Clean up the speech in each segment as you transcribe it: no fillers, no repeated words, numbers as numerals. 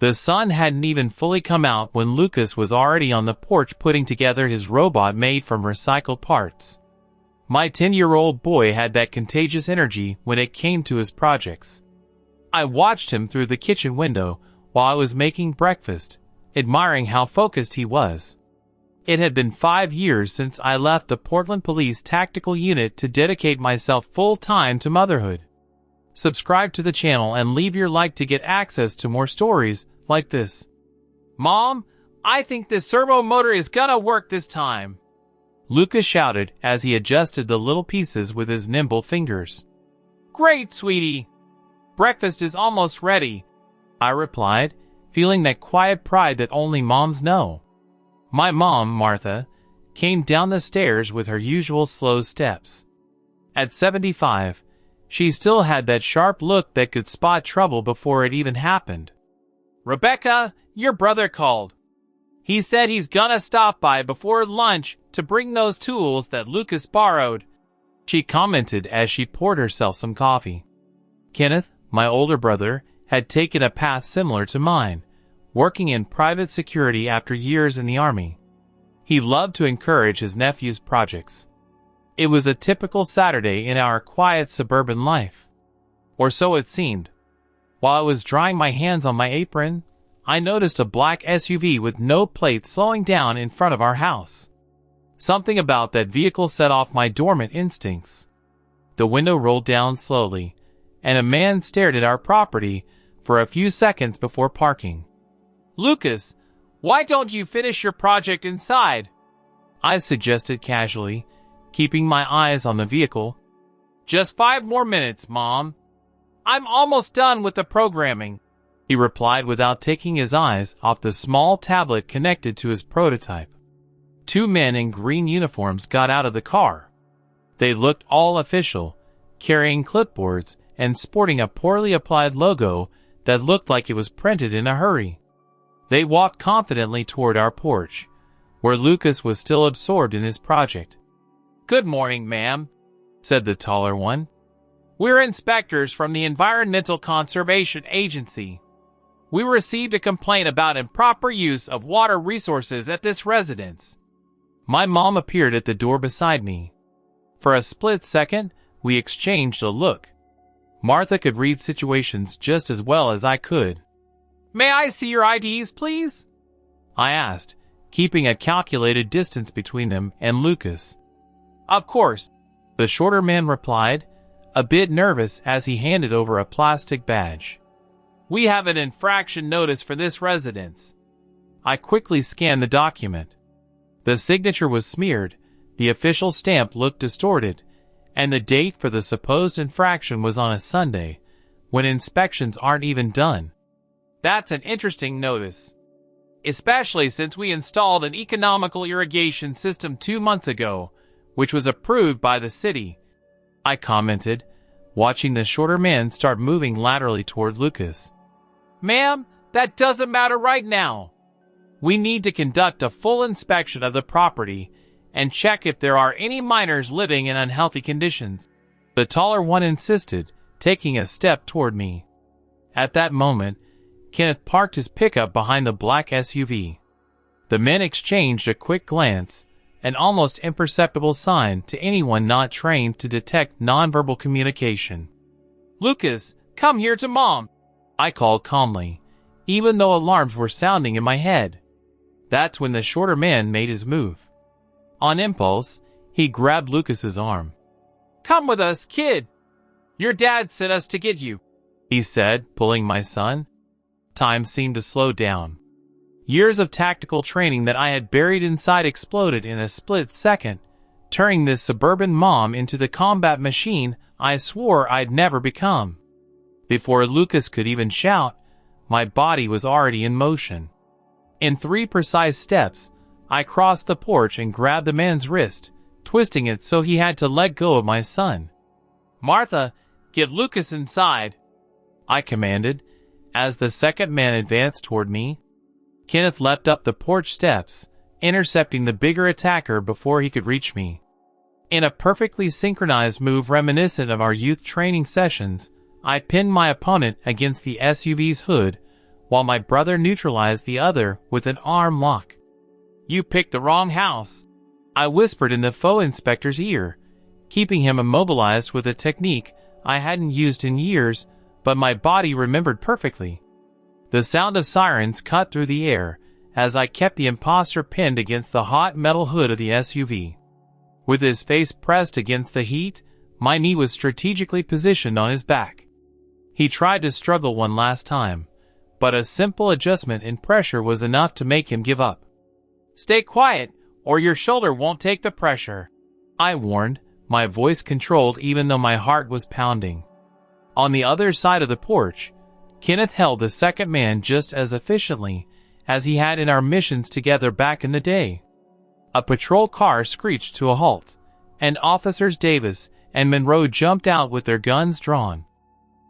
The sun hadn't even fully come out when Lucas was already on the porch putting together his robot made from recycled parts. My 10-year-old boy had that contagious energy when it came to his projects. I watched him through the kitchen window while I was making breakfast, admiring how focused he was. It had been 5 years since I left the Portland Police Tactical Unit to dedicate myself full-time to motherhood. Subscribe to the channel and leave your like to get access to more stories like this. Mom, I think this servo motor is gonna work this time, Lucas shouted as he adjusted the little pieces with his nimble fingers. Great, sweetie. Breakfast is almost ready, I replied, feeling that quiet pride that only moms know. My mom, Martha, came down the stairs with her usual slow steps. At 75, she still had that sharp look that could spot trouble before it even happened. Rebecca, your brother called. He said he's gonna stop by before lunch to bring those tools that Lucas borrowed, she commented as she poured herself some coffee. Kenneth, my older brother, had taken a path similar to mine, working in private security after years in the Army. He loved to encourage his nephew's projects. It was a typical Saturday in our quiet suburban life. Or so it seemed. While I was drying my hands on my apron, I noticed a black SUV with no plate slowing down in front of our house. Something about that vehicle set off my dormant instincts. The window rolled down slowly, and a man stared at our property for a few seconds before parking. Lucas, why don't you finish your project inside? I suggested casually, keeping my eyes on the vehicle. Just 5 more minutes, Mom. I'm almost done with the programming, he replied without taking his eyes off the small tablet connected to his prototype. 2 men in green uniforms got out of the car. They looked all official, carrying clipboards and sporting a poorly applied logo that looked like it was printed in a hurry. They walked confidently toward our porch, where Lucas was still absorbed in his project. Good morning, ma'am, said the taller one. We're inspectors from the Environmental Conservation Agency. We received a complaint about improper use of water resources at this residence. My mom appeared at the door beside me. For a split second, we exchanged a look. Martha could read situations just as well as I could. May I see your IDs, please? I asked, keeping a calculated distance between them and Lucas. Of course, the shorter man replied, a bit nervous as he handed over a plastic badge. We have an infraction notice for this residence. I quickly scanned the document. The signature was smeared, the official stamp looked distorted, and the date for the supposed infraction was on a Sunday, when inspections aren't even done. That's an interesting notice, especially since we installed an economical irrigation system 2 months ago, which was approved by the city, I commented, watching the shorter man start moving laterally toward Lucas. Ma'am, that doesn't matter right now. We need to conduct a full inspection of the property and check if there are any minors living in unhealthy conditions, the taller one insisted, taking a step toward me. At that moment, Kenneth parked his pickup behind the black SUV. The men exchanged a quick glance, an almost imperceptible sign to anyone not trained to detect nonverbal communication. Lucas, come here to Mom, I called calmly, even though alarms were sounding in my head. That's when the shorter man made his move. On impulse, he grabbed Lucas's arm. Come with us, kid. Your dad sent us to get you, he said, pulling my son. Time seemed to slow down. Years of tactical training that I had buried inside exploded in a split second, turning this suburban mom into the combat machine I swore I'd never become. Before Lucas could even shout, my body was already in motion. In 3 precise steps, I crossed the porch and grabbed the man's wrist, twisting it so he had to let go of my son. Martha, get Lucas inside, I commanded, as the second man advanced toward me. Kenneth leapt up the porch steps, intercepting the bigger attacker before he could reach me. In a perfectly synchronized move reminiscent of our youth training sessions, I pinned my opponent against the SUV's hood, while my brother neutralized the other with an arm lock. "You picked the wrong house," I whispered in the faux inspector's ear, keeping him immobilized with a technique I hadn't used in years, but my body remembered perfectly. The sound of sirens cut through the air as I kept the imposter pinned against the hot metal hood of the SUV. With his face pressed against the heat, my knee was strategically positioned on his back. He tried to struggle one last time, but a simple adjustment in pressure was enough to make him give up. "Stay quiet, or your shoulder won't take the pressure," I warned, my voice controlled even though my heart was pounding. On the other side of the porch, Kenneth held the second man just as efficiently as he had in our missions together back in the day. A patrol car screeched to a halt, and Officers Davis and Monroe jumped out with their guns drawn.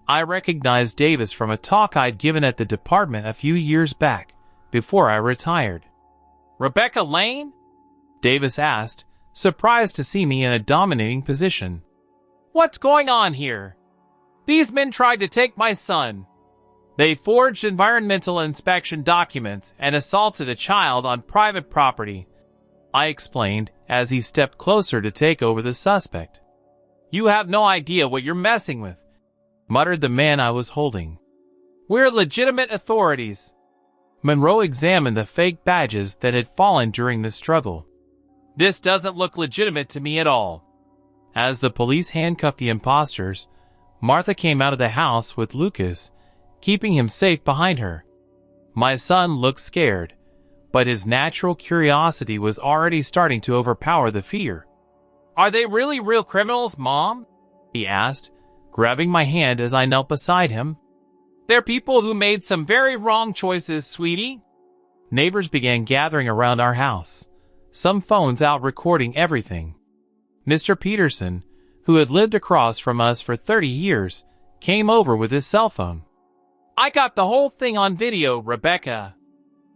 I recognized Davis from a talk I'd given at the department a few years back, before I retired. "Rebecca Lane?" Davis asked, surprised to see me in a dominating position. "What's going on here? These men tried to take my son. They forged environmental inspection documents and assaulted a child on private property," I explained as he stepped closer to take over the suspect. "You have no idea what you're messing with," muttered the man I was holding. "We're legitimate authorities." Monroe examined the fake badges that had fallen during the struggle. "This doesn't look legitimate to me at all." As the police handcuffed the imposters, Martha came out of the house with Lucas, keeping him safe behind her. My son looked scared, but his natural curiosity was already starting to overpower the fear. "Are they really real criminals, Mom?" he asked, grabbing my hand as I knelt beside him. "They're people who made some very wrong choices, sweetie." Neighbors began gathering around our house, some phones out recording everything. Mr. Peterson, who had lived across from us for 30 years, came over with his cell phone. "I got the whole thing on video, Rebecca.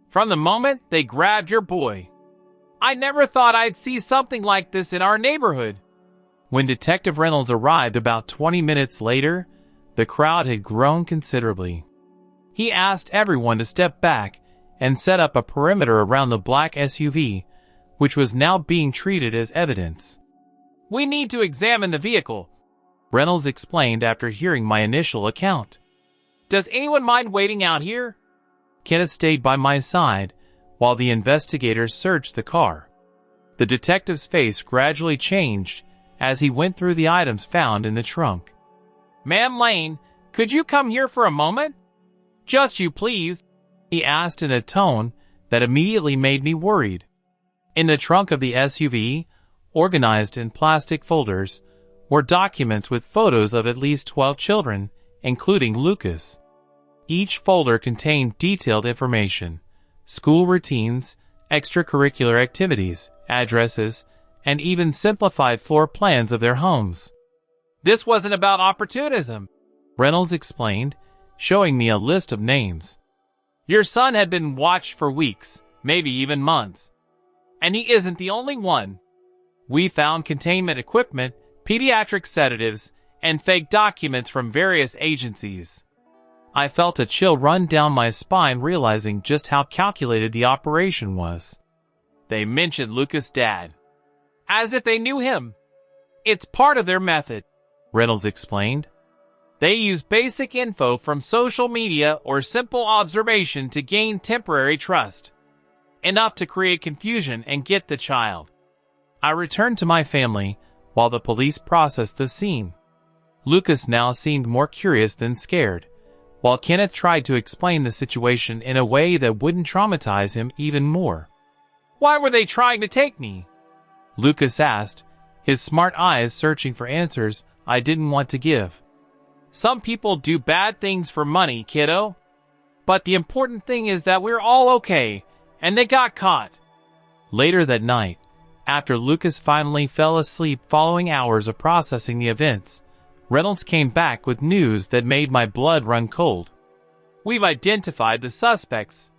From the moment they grabbed your boy. I never thought I'd see something like this in our neighborhood." When Detective Reynolds arrived about 20 minutes later, the crowd had grown considerably. He asked everyone to step back and set up a perimeter around the black SUV, which was now being treated as evidence. "We need to examine the vehicle," Reynolds explained after hearing my initial account. "Does anyone mind waiting out here?" Kenneth stayed by my side while the investigators searched the car. The detective's face gradually changed as he went through the items found in the trunk. "Ma'am Lane, could you come here for a moment?" "Just you, please," he asked in a tone that immediately made me worried. In the trunk of the SUV, organized in plastic folders, were documents with photos of at least 12 children, including Lucas. Each folder contained detailed information, school routines, extracurricular activities, addresses, and even simplified floor plans of their homes. "This wasn't about opportunism," Reynolds explained, showing me a list of names. "Your son had been watched for weeks, maybe even months. And he isn't the only one. We found containment equipment, pediatric sedatives, and fake documents from various agencies." I felt a chill run down my spine realizing just how calculated the operation was. "They mentioned Lucas' dad. As if they knew him. It's part of their method," Reynolds explained. "They use basic info from social media or simple observation to gain temporary trust. Enough to create confusion and get the child." I returned to my family while the police processed the scene. Lucas now seemed more curious than scared, while Kenneth tried to explain the situation in a way that wouldn't traumatize him even more. "Why were they trying to take me?" Lucas asked, his smart eyes searching for answers I didn't want to give. "Some people do bad things for money, kiddo. But the important thing is that we're all okay, and they got caught." Later that night, after Lucas finally fell asleep following hours of processing the events, Reynolds came back with news that made my blood run cold. "We've identified the suspects.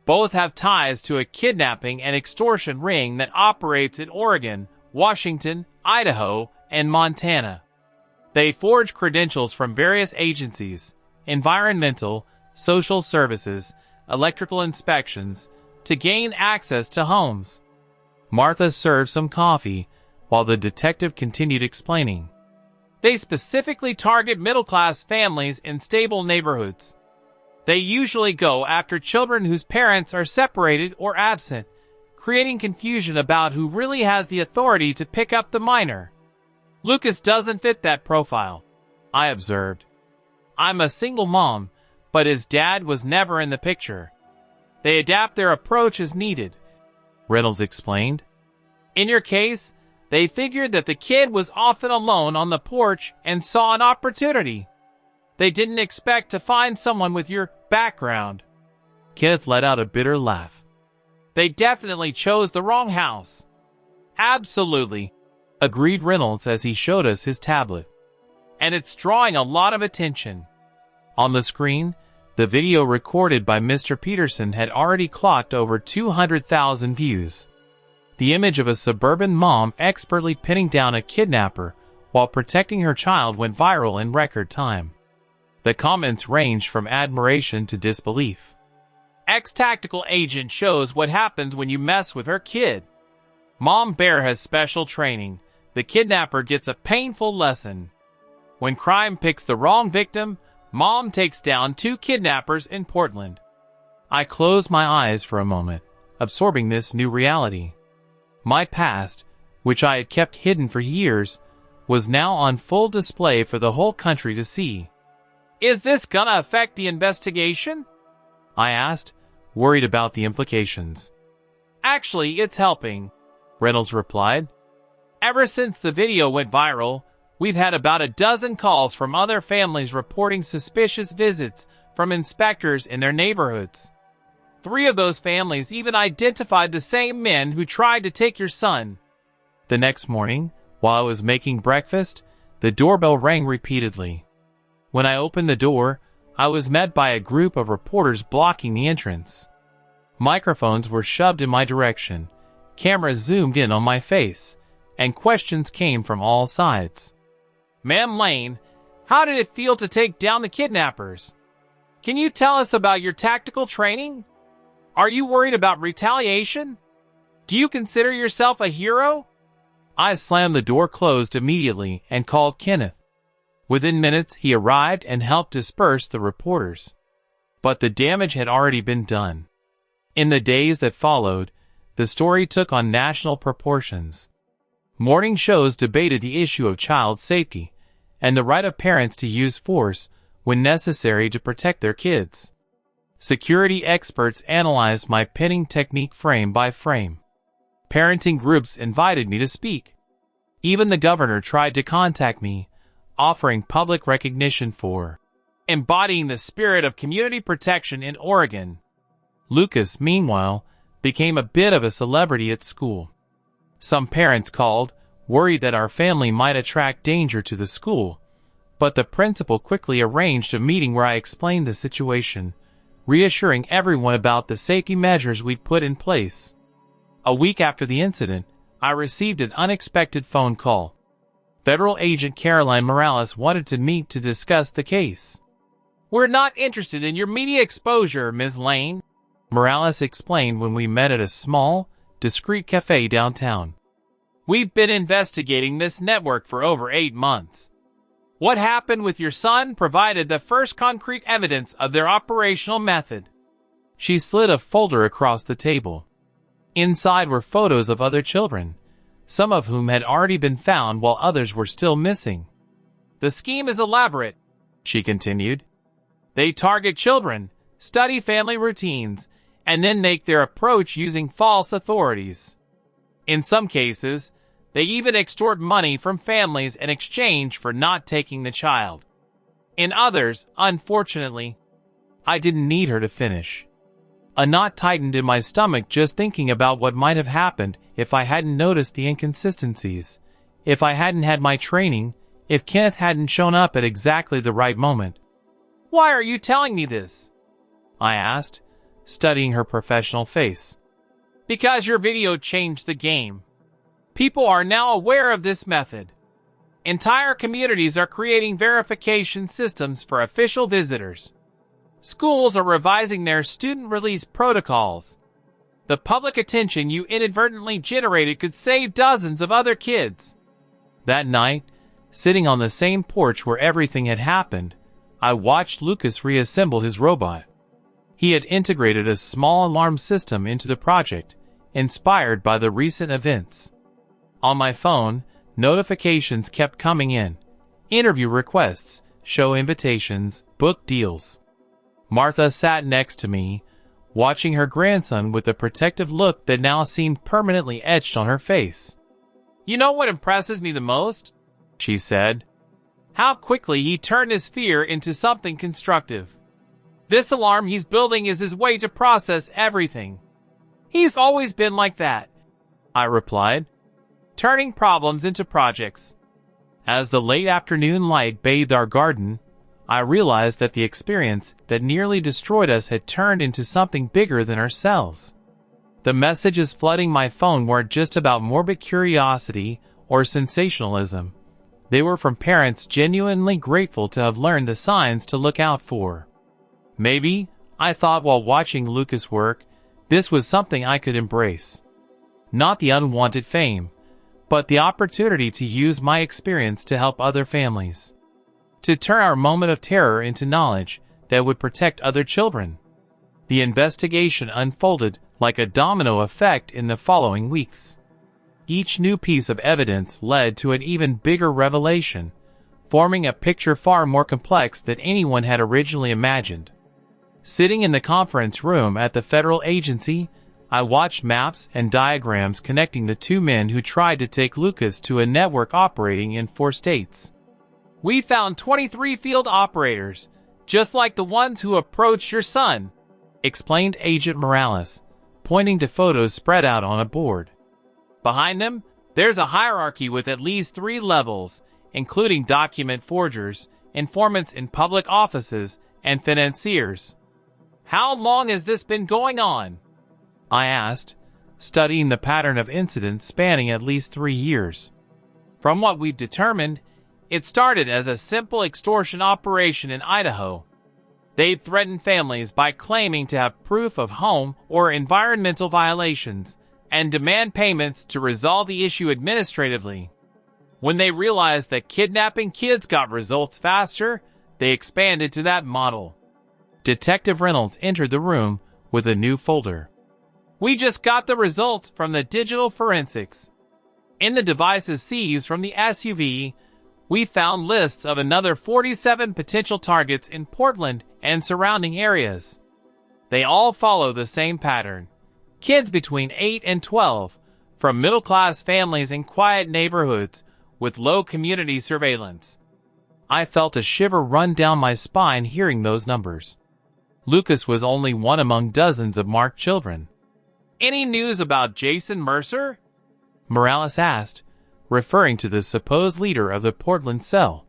Both have ties to a kidnapping and extortion ring that operates in Oregon, Washington, Idaho, and Montana. They forge credentials from various agencies, environmental, social services, electrical inspections, to gain access to homes. Martha served some coffee, while the detective continued explaining. They specifically target middle-class families in stable neighborhoods. They usually go after children whose parents are separated or absent, creating confusion about who really has the authority to pick up the minor. Lucas doesn't fit that profile, I observed. I'm a single mom, but his dad was never in the picture. They adapt their approach as needed, Reynolds explained. In your case, they figured that the kid was often alone on the porch and saw an opportunity. They didn't expect to find someone with your background. Kenneth let out a bitter laugh. They definitely chose the wrong house. Absolutely, agreed Reynolds as he showed us his tablet. And it's drawing a lot of attention. On the screen, the video recorded by Mr. Peterson had already clocked over 200,000 views. The image of a suburban mom expertly pinning down a kidnapper while protecting her child went viral in record time. The comments ranged from admiration to disbelief. Ex-tactical agent shows what happens when you mess with her kid. Mom Bear has special training. The kidnapper gets a painful lesson. When crime picks the wrong victim, Mom takes down 2 kidnappers in Portland. I closed my eyes for a moment, absorbing this new reality. My past, which I had kept hidden for years, was now on full display for the whole country to see. Is this gonna affect the investigation? I asked, worried about the implications. Actually, it's helping, Reynolds replied. Ever since the video went viral, we've had about a dozen calls from other families reporting suspicious visits from inspectors in their neighborhoods. 3 of those families even identified the same men who tried to take your son. The next morning, while I was making breakfast, the doorbell rang repeatedly. When I opened the door, I was met by a group of reporters blocking the entrance. Microphones were shoved in my direction, cameras zoomed in on my face, and questions came from all sides. Ma'am Lane, how did it feel to take down the kidnappers? Can you tell us about your tactical training? Are you worried about retaliation? Do you consider yourself a hero? I slammed the door closed immediately and called Kenneth. Within minutes, he arrived and helped disperse the reporters. But the damage had already been done. In the days that followed, the story took on national proportions. Morning shows debated the issue of child safety and the right of parents to use force when necessary to protect their kids. Security experts analyzed my pinning technique frame by frame. Parenting groups invited me to speak. Even the governor tried to contact me, offering public recognition for embodying the spirit of community protection in Oregon. Lucas, meanwhile, became a bit of a celebrity at school. Some parents called, worried that our family might attract danger to the school, but the principal quickly arranged a meeting where I explained the situation, reassuring everyone about the safety measures we'd put in place. A week after the incident, I received an unexpected phone call. Federal Agent Caroline Morales wanted to meet to discuss the case. We're not interested in your media exposure, Ms. Lane, Morales explained when we met at a small, discreet cafe downtown. We've been investigating this network for over 8 months. What happened with your son provided the first concrete evidence of their operational method. She slid a folder across the table. Inside were photos of other children, some of whom had already been found while others were still missing. The scheme is elaborate, she continued. They target children, study family routines, and then make their approach using false authorities. In some cases, they even extort money from families in exchange for not taking the child. In others, unfortunately, I didn't need her to finish. A knot tightened in my stomach just thinking about what might have happened if I hadn't noticed the inconsistencies, if I hadn't had my training, if Kenneth hadn't shown up at exactly the right moment. Why are you telling me this? I asked, studying her professional face. Because your video changed the game. People are now aware of this method. Entire communities are creating verification systems for official visitors. Schools are revising their student release protocols. The public attention you inadvertently generated could save dozens of other kids. That night, sitting on the same porch where everything had happened, I watched Lucas reassemble his robot. He had integrated a small alarm system into the project, inspired by the recent events. On my phone, notifications kept coming in. Interview requests, show invitations, book deals. Martha sat next to me, watching her grandson with a protective look that now seemed permanently etched on her face. "You know what impresses me the most?" she said. "How quickly he turned his fear into something constructive. This alarm he's building is his way to process everything. He's always been like that," I replied, "turning problems into projects." As the late afternoon light bathed our garden, I realized that the experience that nearly destroyed us had turned into something bigger than ourselves. The messages flooding my phone weren't just about morbid curiosity or sensationalism. They were from parents genuinely grateful to have learned the signs to look out for. Maybe, I thought while watching Lucas work, this was something I could embrace. Not the unwanted fame, but the opportunity to use my experience to help other families. To turn our moment of terror into knowledge that would protect other children. The investigation unfolded like a domino effect in the following weeks. Each new piece of evidence led to an even bigger revelation, forming a picture far more complex than anyone had originally imagined. Sitting in the conference room at the federal agency, I watched maps and diagrams connecting the two men who tried to take Lucas to a network operating in 4 states. "We found 23 field operators, just like the ones who approached your son," explained Agent Morales, pointing to photos spread out on a board. "Behind them, there's a hierarchy with at least 3 levels, including document forgers, informants in public offices, and financiers." "How long has this been going on?" I asked, studying the pattern of incidents spanning at least 3 years. "From what we've determined, it started as a simple extortion operation in Idaho. They'd threaten families by claiming to have proof of home or environmental violations and demand payments to resolve the issue administratively. When they realized that kidnapping kids got results faster, they expanded to that model." Detective Reynolds entered the room with a new folder. "We just got the results from the digital forensics. In the devices seized from the SUV, we found lists of another 47 potential targets in Portland and surrounding areas. They all follow the same pattern. Kids between 8 and 12, from middle-class families in quiet neighborhoods with low community surveillance." I felt a shiver run down my spine hearing those numbers. Lucas was only one among dozens of marked children. "Any news about Jason Mercer?" Morales asked, referring to the supposed leader of the Portland cell.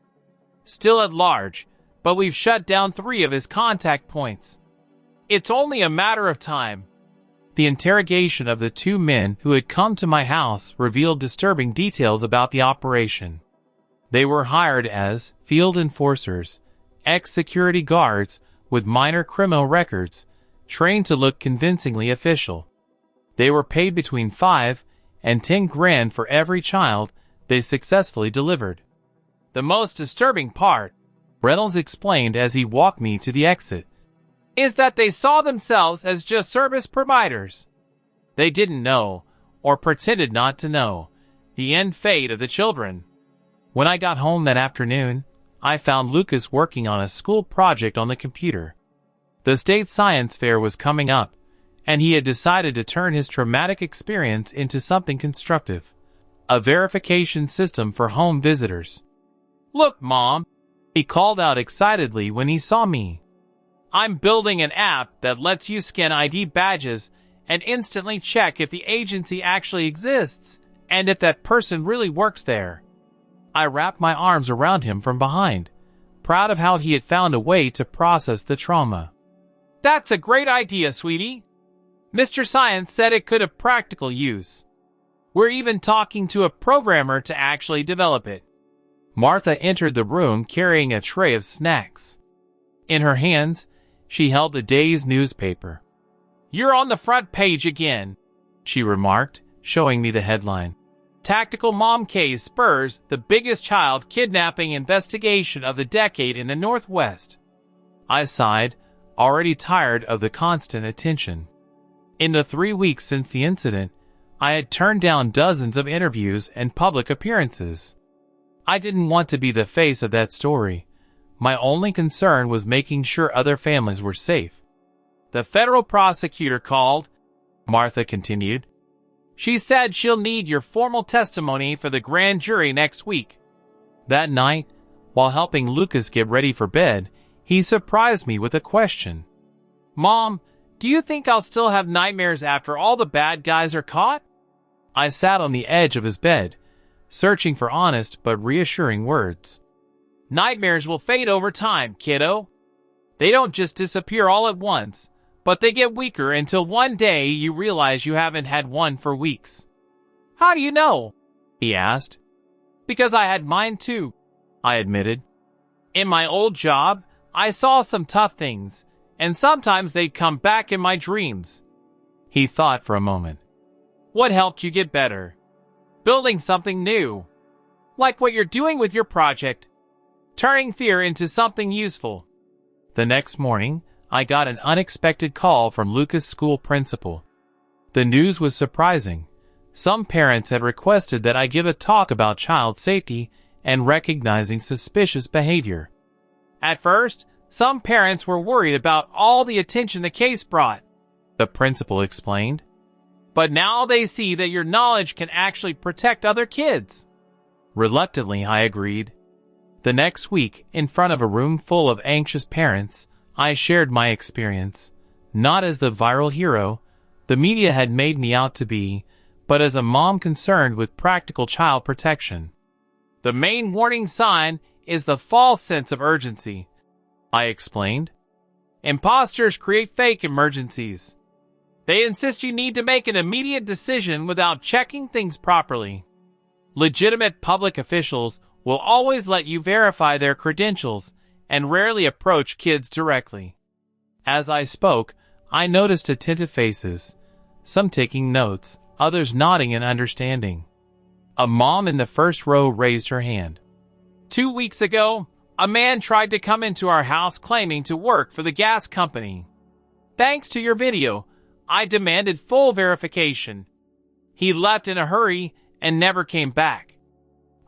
"Still at large, but we've shut down 3 of his contact points. It's only a matter of time." The interrogation of the 2 men who had come to my house revealed disturbing details about the operation. They were hired as field enforcers, ex-security guards with minor criminal records, trained to look convincingly official. They were paid between $5 and $10 grand for every child they successfully delivered. "The most disturbing part," Reynolds explained as he walked me to the exit, "is that they saw themselves as just service providers. They didn't know, or pretended not to know, the end fate of the children." When I got home that afternoon, I found Lucas working on a school project on the computer. The state science fair was coming up, and he had decided to turn his traumatic experience into something constructive. A verification system for home visitors. "Look, Mom," he called out excitedly when he saw me. "I'm building an app that lets you scan ID badges and instantly check if the agency actually exists and if that person really works there." I wrapped my arms around him from behind, proud of how he had found a way to process the trauma. "That's a great idea, sweetie. Mr. Science said it could have practical use. We're even talking to a programmer to actually develop it." Martha entered the room carrying a tray of snacks. In her hands, She held the day's newspaper. "You're on the front page again," she remarked, showing me the headline. "Tactical Mom Case spurs the biggest child kidnapping investigation of the decade in the Northwest." I sighed, already tired of the constant attention. In the 3 weeks since the incident, I had turned down dozens of interviews and public appearances. I didn't want to be the face of that story. My only concern was making sure other families were safe. "The federal prosecutor called," Martha continued. "She said she'll need your formal testimony for the grand jury next week." That night, while helping Lucas get ready for bed, he surprised me with a question. "Mom, do you think I'll still have nightmares after all the bad guys are caught?" I sat on the edge of his bed, searching for honest but reassuring words. "Nightmares will fade over time, kiddo. They don't just disappear all at once, but they get weaker until one day you realize you haven't had one for weeks." "How do you know?" he asked. "Because I had mine too," I admitted. "In my old job, I saw some tough things, and sometimes they'd come back in my dreams." He thought for a moment. "What helped you get better?" "Building something new. Like what you're doing with your project. Turning fear into something useful." The next morning, I got an unexpected call from Lucas' school principal. The news was surprising. Some parents had requested that I give a talk about child safety and recognizing suspicious behavior. "At first, some parents were worried about all the attention the case brought," the principal explained. "But now they see that your knowledge can actually protect other kids." Reluctantly, I agreed. The next week, in front of a room full of anxious parents, I shared my experience, not as the viral hero the media had made me out to be, but as a mom concerned with practical child protection. "The main warning sign is the false sense of urgency," I explained. "Imposters create fake emergencies. They insist you need to make an immediate decision without checking things properly. Legitimate public officials will always let you verify their credentials and rarely approach kids directly." As I spoke, I noticed attentive faces, some taking notes, others nodding in understanding. A mom in the first row raised her hand. "2 weeks ago, a man tried to come into our house claiming to work for the gas company. Thanks to your video, I demanded full verification. He left in a hurry and never came back."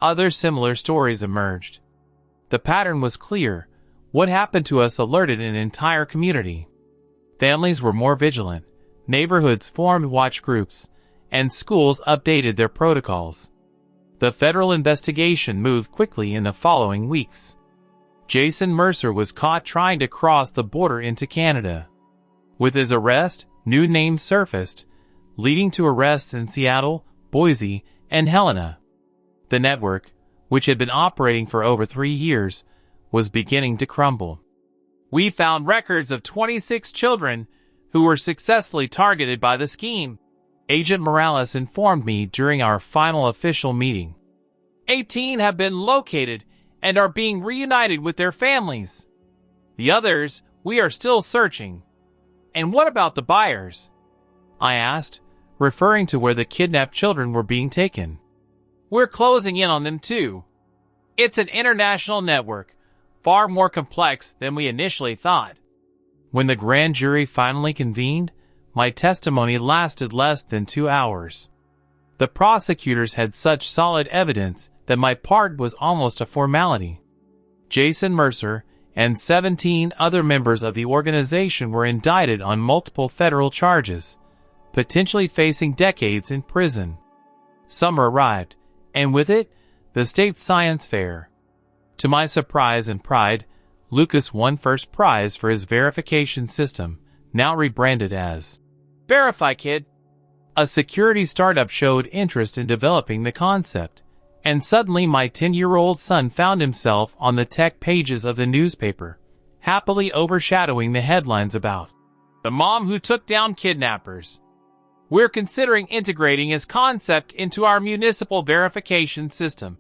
Other similar stories emerged. The pattern was clear. What happened to us alerted an entire community. Families were more vigilant, neighborhoods formed watch groups, and schools updated their protocols. The federal investigation moved quickly in the following weeks. Jason Mercer was caught trying to cross the border into Canada. With his arrest, new names surfaced, leading to arrests in Seattle, Boise, and Helena. The network, which had been operating for over 3 years, was beginning to crumble. "We found records of 26 children who were successfully targeted by the scheme," Agent Morales informed me during our final official meeting. 18 have been located and are being reunited with their families. The others, we are still searching." "And what about the buyers?" I asked, referring to where the kidnapped children were being taken. "We're closing in on them too. It's an international network, far more complex than we initially thought." When the grand jury finally convened, my testimony lasted less than 2 hours. The prosecutors had such solid evidence that my part was almost a formality. Jason Mercer and 17 other members of the organization were indicted on multiple federal charges, potentially facing decades in prison. Summer arrived, and with it, the state science fair. To my surprise and pride, Lucas won first prize for his verification system, now rebranded as Verify Kid. A security startup showed interest in developing the concept, and suddenly my 10-year-old son found himself on the tech pages of the newspaper, happily overshadowing the headlines about the mom who took down kidnappers. "We're considering integrating his concept into our municipal verification system,"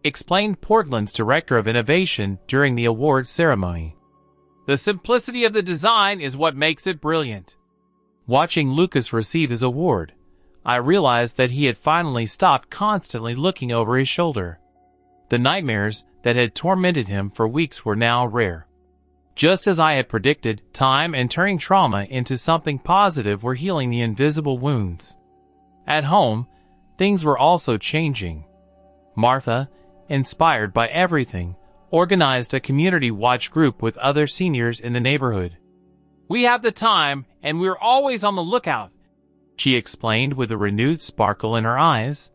explained Portland's Director of Innovation during the awards ceremony. The simplicity of the design is what makes it brilliant. Watching Lucas receive his award, I realized that he had finally stopped constantly looking over his shoulder. The nightmares that had tormented him for weeks were now rare. Just as I had predicted, time and turning trauma into something positive were healing the invisible wounds. At home, things were also changing. Martha, inspired by everything, organized a community watch group with other seniors in the neighborhood. "We have the time, and we're always on the lookout," she explained with a renewed sparkle in her eyes.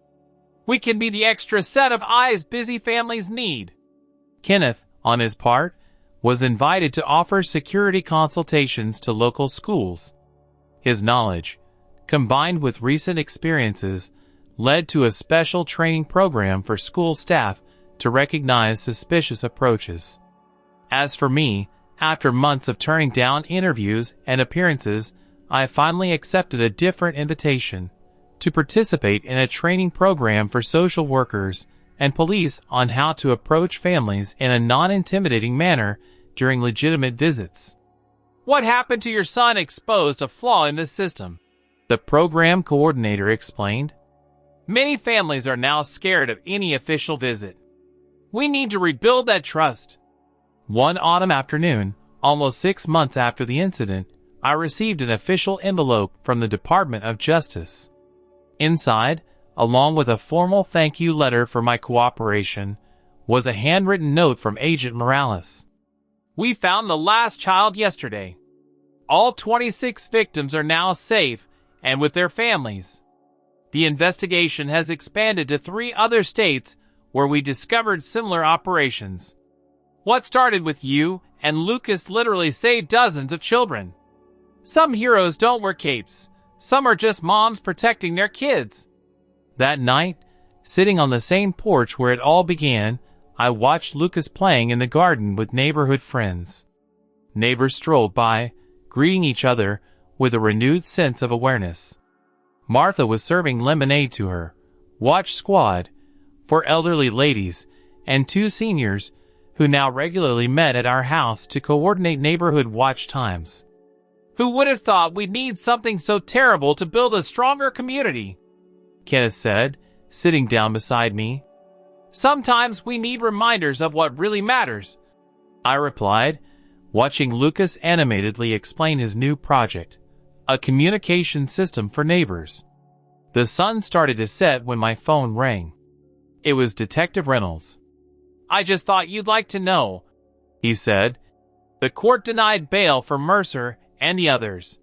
"We can be the extra set of eyes busy families need." Kenneth, on his part, was invited to offer security consultations to local schools. His knowledge, combined with recent experiences, led to a special training program for school staff to recognize suspicious approaches. As for me, after months of turning down interviews and appearances, I finally accepted a different invitation to participate in a training program for social workers and police on how to approach families in a non-intimidating manner during legitimate visits. "What happened to your son exposed a flaw in this system," the program coordinator explained. "Many families are now scared of any official visit. We need to rebuild that trust." One autumn afternoon, almost 6 months after the incident, I received an official envelope from the Department of Justice. Inside, along with a formal thank you letter for my cooperation, was a handwritten note from Agent Morales. "We found the last child yesterday. All 26 victims are now safe and with their families. The investigation has expanded to 3 other states where we discovered similar operations. What started with you and Lucas literally saved dozens of children. Some heroes don't wear capes. Some are just moms protecting their kids." That night, sitting on the same porch where it all began, I watched Lucas playing in the garden with neighborhood friends. Neighbors strolled by, greeting each other with a renewed sense of awareness. Martha was serving lemonade to her watch squad, 4 elderly ladies, and 2 seniors who now regularly met at our house to coordinate neighborhood watch times. "Who would have thought we'd need something so terrible to build a stronger community?" Kenneth said, sitting down beside me. "Sometimes we need reminders of what really matters," I replied, watching Lucas animatedly explain his new project, a communication system for neighbors. The sun started to set when my phone rang. It was Detective Reynolds. "I just thought you'd like to know," he said. "The court denied bail for Mercer and the others.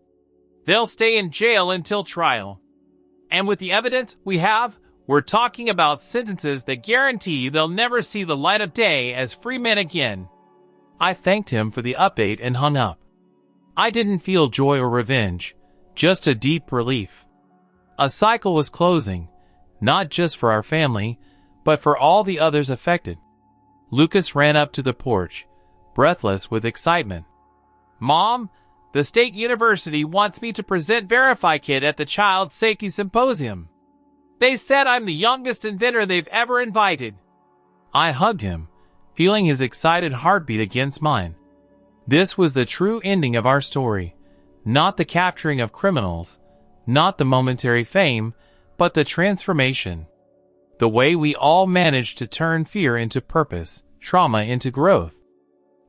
They'll stay in jail until trial. And with the evidence we have, we're talking about sentences that guarantee they'll never see the light of day as free men again." I thanked him for the update and hung up. I didn't feel joy or revenge, just a deep relief. A cycle was closing, not just for our family, but for all the others affected. Lucas ran up to the porch, breathless with excitement. "Mom, the state university wants me to present VerifyKit at the Child Safety Symposium. They said I'm the youngest inventor they've ever invited." I hugged him, feeling his excited heartbeat against mine. This was the true ending of our story, not the capturing of criminals, not the momentary fame, but the transformation. The way we all managed to turn fear into purpose, trauma into growth.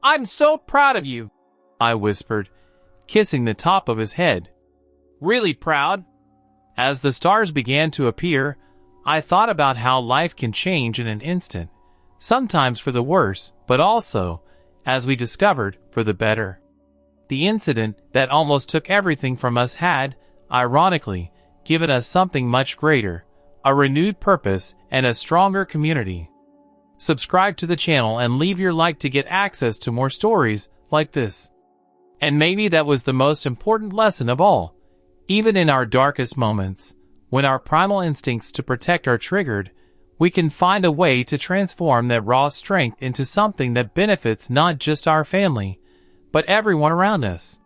"I'm so proud of you," I whispered, kissing the top of his head. "Really proud." As the stars began to appear, I thought about how life can change in an instant, sometimes for the worse, but also, as we discovered, for the better. The incident that almost took everything from us had, ironically, given us something much greater, a renewed purpose and a stronger community. Subscribe to the channel and leave your like to get access to more stories like this. And maybe that was the most important lesson of all. Even in our darkest moments, when our primal instincts to protect are triggered, we can find a way to transform that raw strength into something that benefits not just our family, but everyone around us.